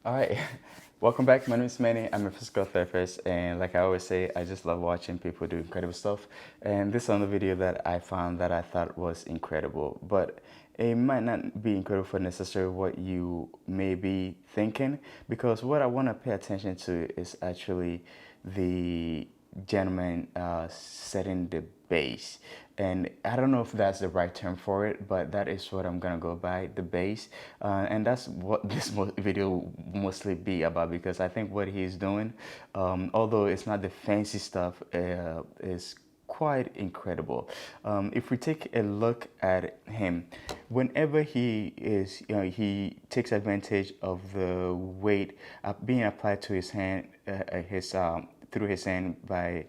All right, welcome back. My name is Manny. I'm a physical therapist, and like I always say, I just love watching people do incredible stuff. And this is another video that I found that I thought was incredible, but it might not be incredible for necessarily what you may be thinking, because what I want to pay attention to is actually the gentleman setting the base. And I don't know if that's the right term for it, but that is what I'm gonna go by, the base. And that's what this video mostly be about, because I think what he's doing, although it's not the fancy stuff, is quite incredible. If we take a look at him, whenever he is, he takes advantage of the weight being applied to his hand, his through his hand by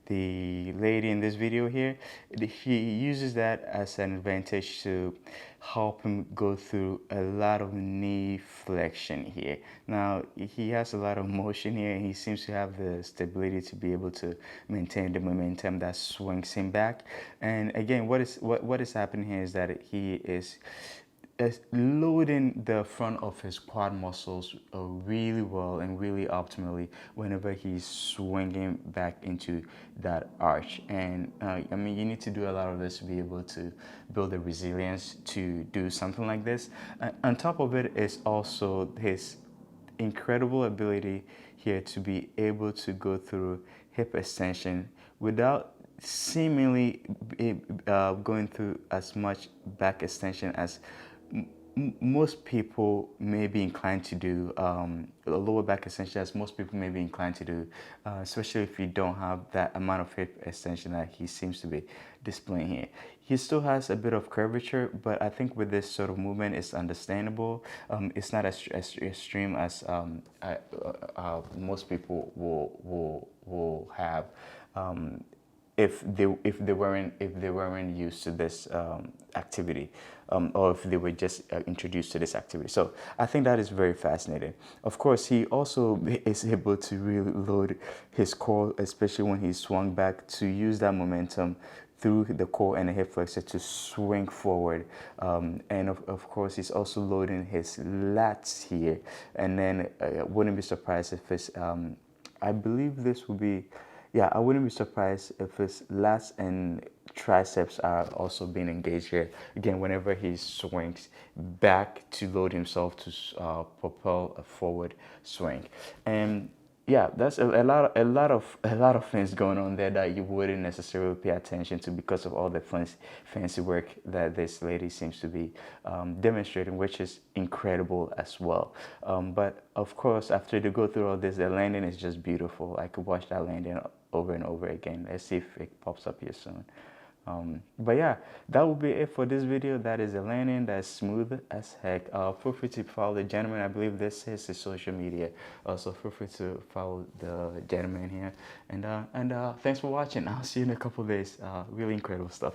the lady in this video here. He uses that as an advantage to help him go through a lot of knee flexion here. Now he has a lot of motion here, and he seems to have the stability to be able to maintain the momentum that swings him back. And again, what is happening here is that he is loading the front of his quad muscles really well and really optimally whenever he's swinging back into that arch. And I mean, you need to do a lot of this to be able to build the resilience to do something like this. On top of it is also his incredible ability here to be able to go through hip extension without seemingly going through as much back extension as most people may be inclined to do, a lower back extension as most people may be inclined to do, especially if you don't have that amount of hip extension that he seems to be displaying here. He still has a bit of curvature, but I think with this sort of movement, it's understandable. It's not as extreme as most people will have. If they weren't used to this activity, or if they were just introduced to this activity. So I think that is very fascinating. Of course, he also is able to really load his core, especially when he's swung back, to use that momentum through the core and the hip flexor to swing forward. And of course, he's also loading his lats here. And then wouldn't be surprised if it's, I believe this would be, yeah, I wouldn't be surprised if his lats and triceps are also being engaged here. Again, whenever he swings back to load himself to propel a forward swing. And yeah, that's a lot of things going on there that you wouldn't necessarily pay attention to because of all the fancy work that this lady seems to be demonstrating, which is incredible as well. But of course, after they go through all this, the landing is just beautiful. I could watch that landing over and over again. Let's see if it pops up here soon. But yeah, that will be it for this video. That is a landing that's smooth as heck. Feel free to follow the gentleman. I believe this is his social media. So feel free to follow the gentleman here. And thanks for watching. I'll see you in a couple of days. Really incredible stuff.